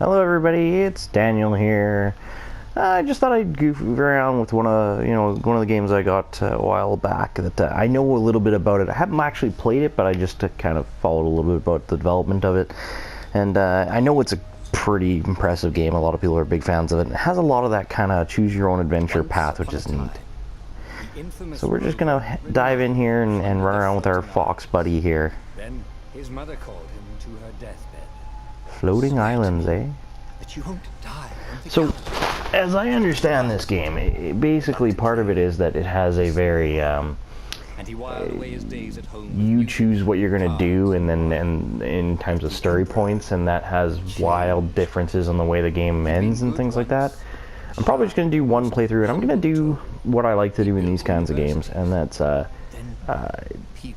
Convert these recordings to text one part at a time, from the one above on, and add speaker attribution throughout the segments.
Speaker 1: Hello everybody, it's Daniel here. I just thought I'd goof around with one of the games I got a while back that I know a little bit about it. I haven't actually played it, but I just kind of followed a little bit about the development of it. And I know it's a pretty impressive game. A lot of people are big fans of it. It has a lot of that kind of choose your own adventure path, which is neat. So we're just gonna dive in here and run around with our fox buddy here.
Speaker 2: Then his mother called him to her deathbed.
Speaker 1: Floating islands, eh?
Speaker 2: But you won't die.
Speaker 1: So, as I understand this game, basically part of it is that it has a very,
Speaker 2: And he whiled away his days at home.
Speaker 1: you choose what you're going to do, and then in terms of story points, and that has wild differences on the way the game ends and things like that. I'm probably just going to do one playthrough, and I'm going to do what I like to do in these kinds of games, and that's,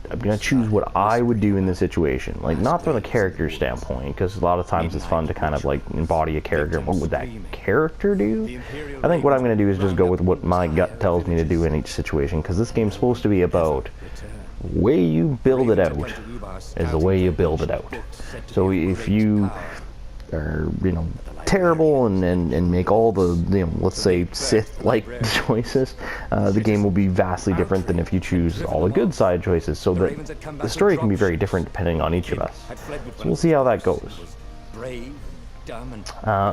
Speaker 1: I'm going to choose what I would do in this situation. Like, not from the character standpoint, because a lot of times it's fun to kind of, like, embody a character. What would that character do? I think what I'm going to do is just go with what my gut tells me to do in each situation, because this game's supposed to be about the way you build it out is the way you build it out. So if you are, terrible and make all the, let's say, Sith-like choices, the game will be vastly different than if you choose all the good side choices, so that the story can be very different depending on each of us. So we'll see how that goes.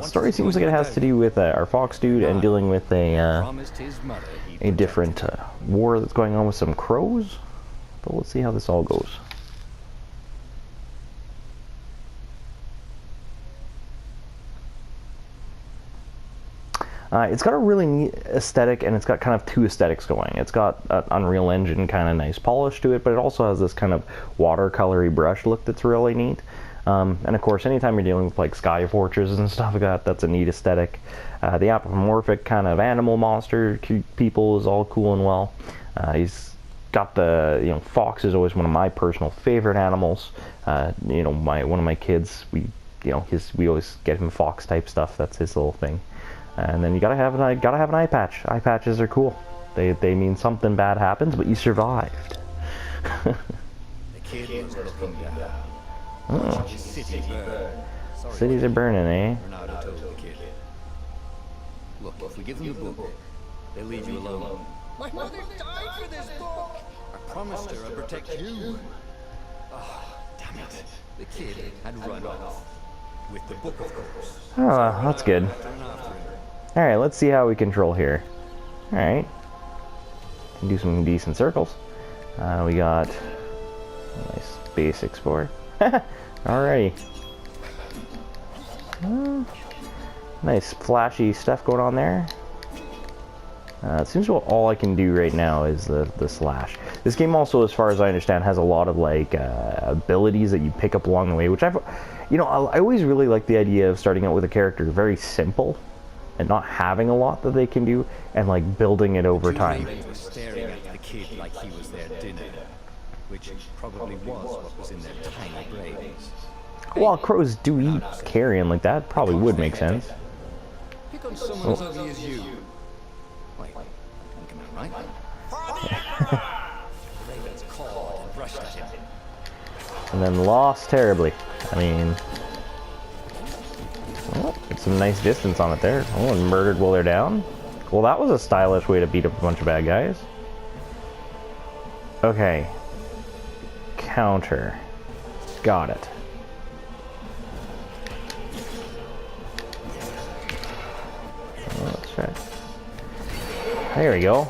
Speaker 1: Story seems like it has to do with our fox dude and dealing with a different war that's going on with some crows, but let's see how this all goes. It's got a really neat aesthetic, and it's got kind of two aesthetics going. It's got an Unreal Engine kind of nice polish to it, but it also has this kind of watercolory brush look that's really neat. And of course, anytime you're dealing with like sky fortresses and stuff like that, that's a neat aesthetic. The anthropomorphic kind of animal monster people is all cool and well. He's got the, fox is always one of my personal favorite animals. One of my kids, we always get him fox type stuff. That's his little thing. And then you gotta have an eye patch. Eye patches are cool. They mean something bad happens, but you survived.
Speaker 2: The kid was looking down.
Speaker 1: Oh.
Speaker 2: City burn.
Speaker 1: Cities are burning, eh?
Speaker 2: Ronaldo told the kid. Look, if we give them the book, they'll leave you alone. My mother died for this book. I promised her I'd protect you. Oh, damn it. The kid had run off. With the book, of course.
Speaker 1: Oh, that's good. Alright, let's see how we control here. Alright. Can do some decent circles. We got a nice basic sport. Alrighty. Nice flashy stuff going on there. It seems like all I can do right now is the slash. This game also, as far as I understand, has a lot of like abilities that you pick up along the way, which I always really like the idea of starting out with a character very simple and not having a lot that they can do, and like building it over time.
Speaker 2: Was staring at the kid like he was their dinner, which probably was what was in their tiny brains.
Speaker 1: Well, crows do eat carrion like that. Probably would make sense.
Speaker 2: Pick on someone as ugly as you. Wait, am I right? The ravens called and rushed at him.
Speaker 1: And then lost terribly. I mean, well, get some nice distance on it there. Oh, and murdered while they're down. Well, that was a stylish way to beat up a bunch of bad guys. Okay. Counter. Got it. Oh, let's try. There we go.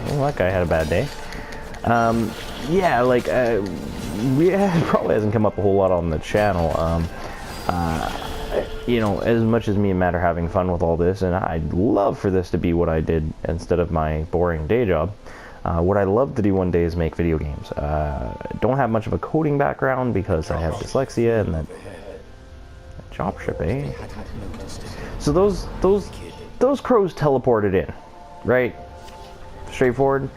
Speaker 1: Well, that guy had a bad day. Yeah, like, it probably hasn't come up a whole lot on the channel. As much as me and Matt are having fun with all this, and I'd love for this to be what I did instead of my boring day job, what I'd love to do one day is make video games. Don't have much of a coding background because I have dyslexia and that dropship, eh? So those crows teleported in, right? Straightforward.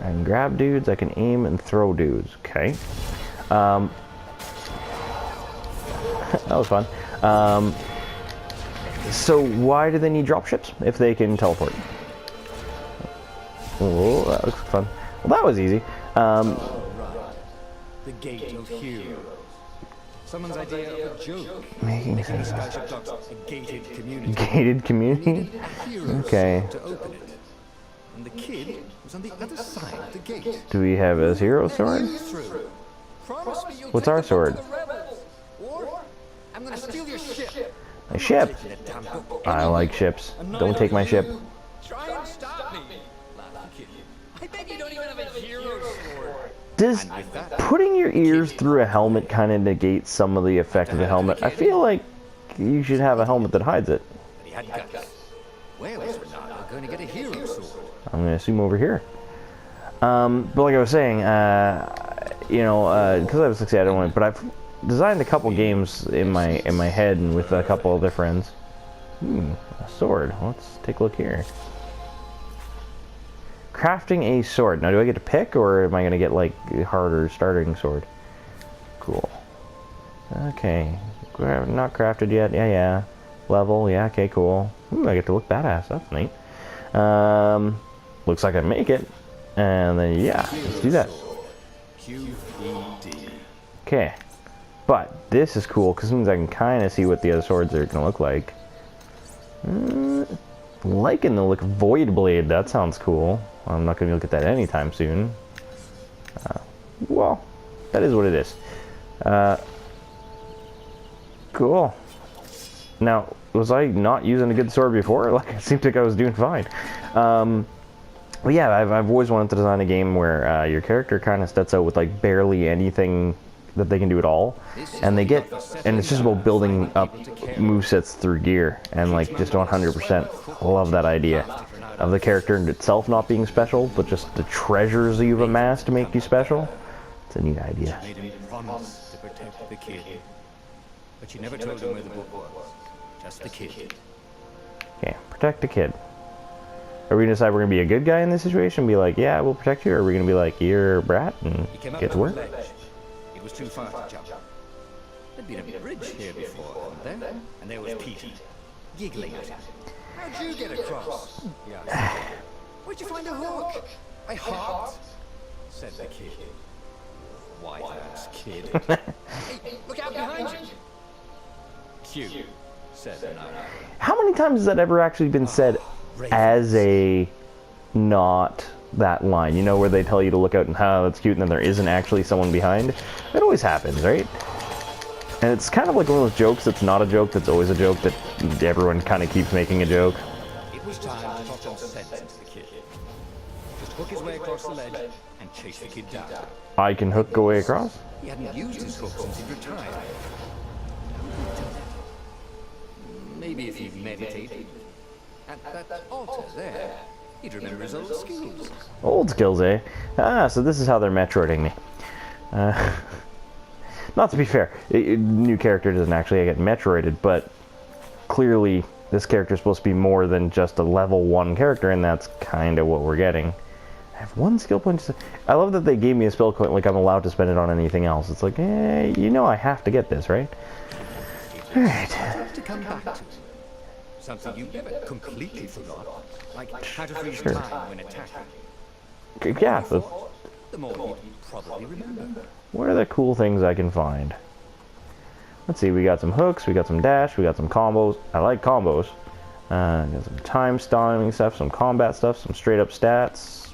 Speaker 1: I can grab dudes, I can aim and throw dudes. Okay. That was fun. So why do they need dropships if they can teleport? Oh, that looks fun. Well, that was easy.
Speaker 2: The gate of heroes. Someone's idea of a joke.
Speaker 1: Making
Speaker 2: The
Speaker 1: sense.
Speaker 2: skyship docks a gated community.
Speaker 1: Gated community?
Speaker 2: Needed a hero
Speaker 1: Okay.
Speaker 2: to open it. And the kid was on the other side of the gate.
Speaker 1: Do we have a hero sword?
Speaker 2: Through. Promise me you'll
Speaker 1: What's
Speaker 2: take
Speaker 1: our
Speaker 2: the book
Speaker 1: sword?
Speaker 2: to the rebels, or I'm gonna steal your ship.
Speaker 1: A ship?
Speaker 2: Taking the damn book
Speaker 1: I
Speaker 2: anyway.
Speaker 1: like ships.
Speaker 2: And
Speaker 1: Don't
Speaker 2: neither
Speaker 1: take my
Speaker 2: of
Speaker 1: ship.
Speaker 2: you. Try and stop me. Laughed the kid. I bet you don't even have a hero sword.
Speaker 1: Does
Speaker 2: And with that,
Speaker 1: putting your ears through a helmet kind of negate some of the effect of the helmet? I feel like you should have a helmet that hides it.
Speaker 2: but he had guts. Where was Ronaldo going to get a hero sword?
Speaker 1: I'm gonna assume over here. But like I was saying, you know, because I was 60, I don't want. But I've designed a couple games in my head and with a couple other friends. A sword. Let's take a look here. Crafting a sword. Now, do I get to pick, or am I gonna get like a harder starting sword? Cool. Okay. Not crafted yet. Yeah. Level. Yeah. Okay. Cool. I get to look badass. That's neat. Looks like I make it. And then yeah, let's do that.
Speaker 2: QED.
Speaker 1: Okay. But this is cool because it means I can kind of see what the other swords are gonna look like. Liking the look of Void Blade. That sounds cool. I'm not gonna look at that anytime soon. Well, that is what it is. Cool. Now, was I not using a good sword before? Like, it seemed like I was doing fine. But yeah, I've always wanted to design a game where your character kind of sets out with like barely anything that they can do at all, and it's just about building up movesets through gear, and like just 100% love that idea of the character itself not being special, but just the treasures that you've amassed to make you special. It's a neat idea.
Speaker 2: Made him promise to protect the kid. But you never told him where the book was. Just the kid.
Speaker 1: Okay, protect the kid. Are we gonna decide we're gonna be a good guy in this situation? Be like, yeah, we'll protect you, or are we gonna be like, you're a brat and
Speaker 2: He came up
Speaker 1: get to
Speaker 2: on
Speaker 1: work?
Speaker 2: the ledge. It was too far to jump. There'd been a bridge here before, hadn't there? And there was Peter, giggling at him. How'd you get across? He asked. Where'd you find a hook? I hopped, said the kid. White-ass kid. Hey, look out behind you. Q, said another.
Speaker 1: How many times has that ever actually been said as a not that line? You know, where they tell you to look out and that's cute, and then there isn't actually someone behind? It always happens, right? And it's kind of like one of those jokes that's not a joke, that's always a joke, that everyone kind of keeps making a joke.
Speaker 2: It was time to talk some sense into the kid. Just hook his way across the ledge and chase the kid down.
Speaker 1: I can hook go way across?
Speaker 2: He hadn't used his hook since he'd retired. Maybe if he'd meditated. At that altar there, he'd remember his old skills.
Speaker 1: Old skills, eh? So this is how they're Metroiding me. Not to be fair, new character doesn't actually get Metroided, but clearly this character is supposed to be more than just a level 1 character, and that's kind of what we're getting. I have 1 skill point. I love that they gave me a skill point like I'm allowed to spend it on anything else. It's like, you know I have to get this, right? Alright.
Speaker 2: To come back to. Something you never completely forgot. Like how to freeze
Speaker 1: Sure.
Speaker 2: time when attacking.
Speaker 1: Yeah,
Speaker 2: The more you'd probably remember.
Speaker 1: what are the cool things I can find? Let's see, we got some hooks, we got some dash, we got some combos. I like combos. Got some time stalling stuff, some combat stuff, some straight up stats.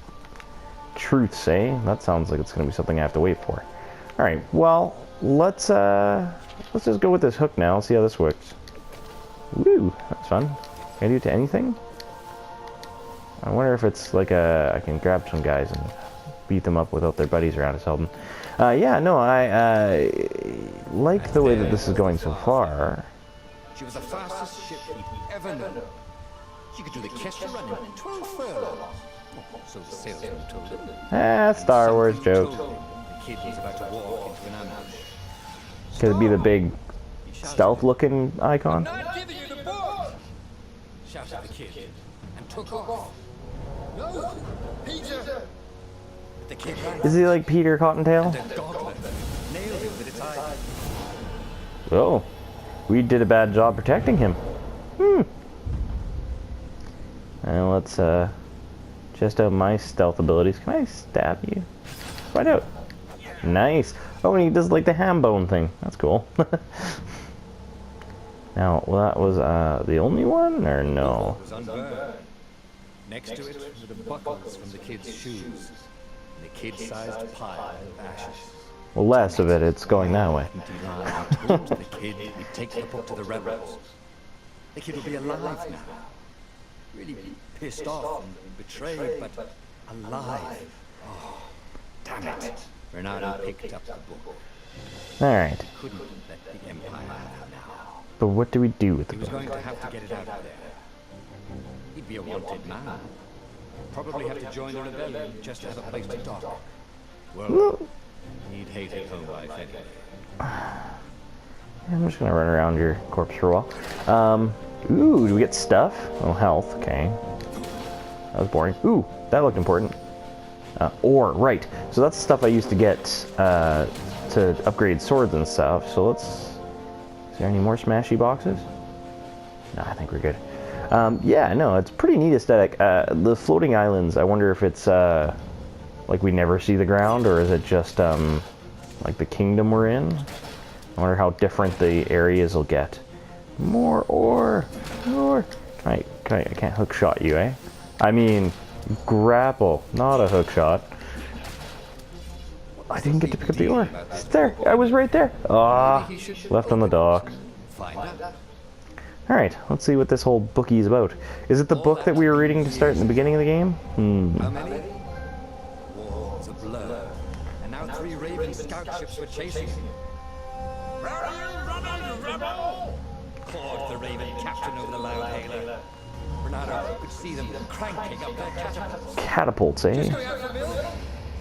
Speaker 1: Truths, eh? That sounds like it's going to be something I have to wait for. Alright, well, let's just go with this hook now, see how this works. Woo, that's fun. Can I do it to anything? I wonder if it's like I can grab some guys and beat them up without their buddies around to help them. Yeah, no, I like the way that this is going so far.
Speaker 2: She was the fastest ship he'd ever known. She could do the Kesha run in 12 furlongs. So the salesman told him.
Speaker 1: Star Wars
Speaker 2: Something
Speaker 1: joke.
Speaker 2: told him the kid was about to walk into an ambush.
Speaker 1: Could it be the big stealth-looking icon?
Speaker 2: Not giving you the book! Shouted the kid and took off. No, Peter! The kid ran.
Speaker 1: Is he like Peter Cottontail?
Speaker 2: The gauntlet nailed him with its eye.
Speaker 1: Oh, we did a bad job protecting him. And let's test out my stealth abilities. Can I stab you? Find out. Nice. Oh, and he does like the ham bone thing. That's cool. Now, that was the only one, or no?
Speaker 2: It was unburned. Next to it were the buckles from the kid's shoes, and a kid-sized pile of ashes.
Speaker 1: Well, less of it. It's going that way.
Speaker 2: He told the kid he'd take the book to the rebels. The kid would be alive now. Really pissed off and betrayed, but alive. Oh, damn it. Bernardo picked up the book.
Speaker 1: Alright.
Speaker 2: Couldn't let the Empire have it now.
Speaker 1: But what do we do with the
Speaker 2: He was
Speaker 1: book?
Speaker 2: going to have to get it out of there. He'd be a wanted man. Probably have to join the rebellion just to have a place to dock. Well, he'd hated home life anyway.
Speaker 1: I'm just gonna run around your corpse for a while. Ooh, do we get stuff? Oh, health, okay. That was boring. Ooh, that looked important. Ore, right. So that's the stuff I used to get to upgrade swords and stuff. So let's... Is there any more smashy boxes? No, I think we're good. Yeah, no, it's pretty neat aesthetic. The floating islands, I wonder if it's like we never see the ground, or is it just like the kingdom we're in? I wonder how different the areas will get. More ore, more. I can't hook shot you, eh? I mean, grapple, not a hook shot. I didn't get to pick up the ore. It's there. I was right there. Ah, left on the dock. Alright, let's see what this whole bookie is about. Is it the book that we were reading to start in the beginning of the game?
Speaker 2: How many? Walls a blur. And now 3 Raven scout ships were chasing him. Where are you running, rebel? Called the Raven captain over the loud hailer. Bernardo could see them cranking up their catapults.
Speaker 1: Catapults, eh?
Speaker 2: Going out for Bill?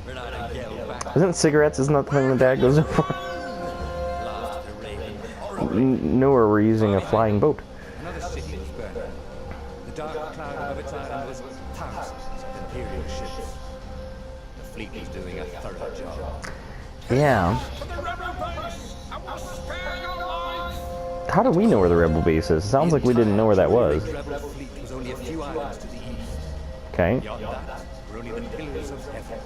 Speaker 2: Bernardo yelled back.
Speaker 1: Isn't cigarettes, isn't that the thing the dad goes in for?
Speaker 2: Laughed the Raven horribly.
Speaker 1: Nowhere we're using a flying boat.
Speaker 2: Another city was burning. The dark cloud above its island was thousands of Imperial ships. The fleet was doing a thorough job.
Speaker 1: Yeah. How do we know where the rebel base is? It sounds like we didn't know where that was.
Speaker 2: The rebel fleet was only a few islands to the east.
Speaker 1: Okay.
Speaker 2: Beyond that were only the pillars of heaven.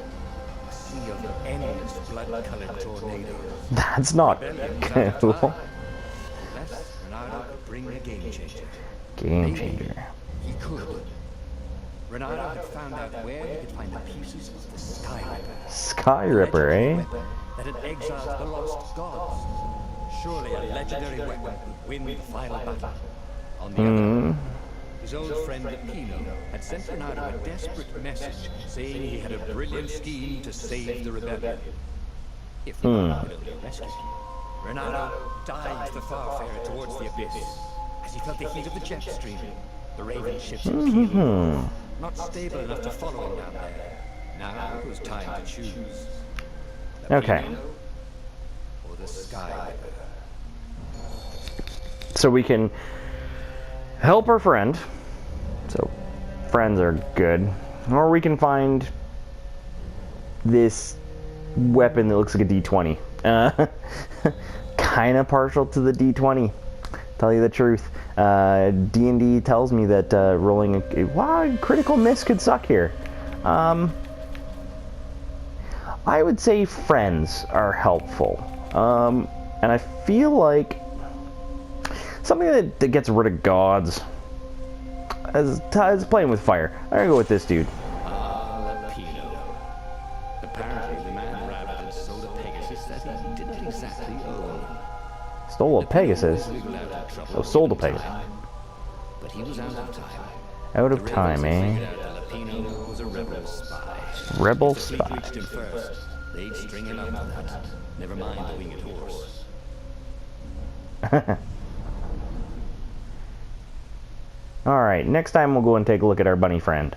Speaker 2: A sea of endless blood-colored tornadoes.
Speaker 1: That's not cool.
Speaker 2: Unless Bernardo could bring a game changer.
Speaker 1: Game changer.
Speaker 2: He could. Bernardo had found out where he could find the pieces of the Sky Ripper.
Speaker 1: Sky Ripper, eh?
Speaker 2: That had exiled the lost gods. Surely a legendary weapon would win the final battle. On the other hand, his old friend Pino had sent Bernardo a desperate message saying he had a brilliant scheme to save the rebellion. If the would only rescue him. Bernardo dived the Farfarer towards the abyss as he felt the heat of the jet stream. The Raven ships had peeled, not stable enough to follow him down there. Now it was time to choose. The
Speaker 1: Okay.
Speaker 2: Pino or the Sky Ripper.
Speaker 1: So we can help our friend. So friends are good. Or we can find this weapon that looks like a D20. Kind of partial to the D20. Tell you the truth. D&D tells me that rolling a critical miss could suck here. I would say friends are helpful. And I feel like something that gets rid of gods is playing with fire. I'm gonna go with this dude.
Speaker 2: Pino. Apparently the man ravaged and sold a Pegasus that he didn't exactly own.
Speaker 1: Stole a Pegasus.
Speaker 2: Wiggled out of trouble
Speaker 1: Oh, sold a
Speaker 2: in
Speaker 1: Pegasus.
Speaker 2: time, but he was out of time.
Speaker 1: Out of time, eh?
Speaker 2: Figured out that Lapino was a rebel spy.
Speaker 1: Rebel
Speaker 2: If the fleet
Speaker 1: spy.
Speaker 2: reached him first, they'd string him up for that. Never mind the winged horse.
Speaker 1: Alright, next time we'll go and take a look at our bunny friend.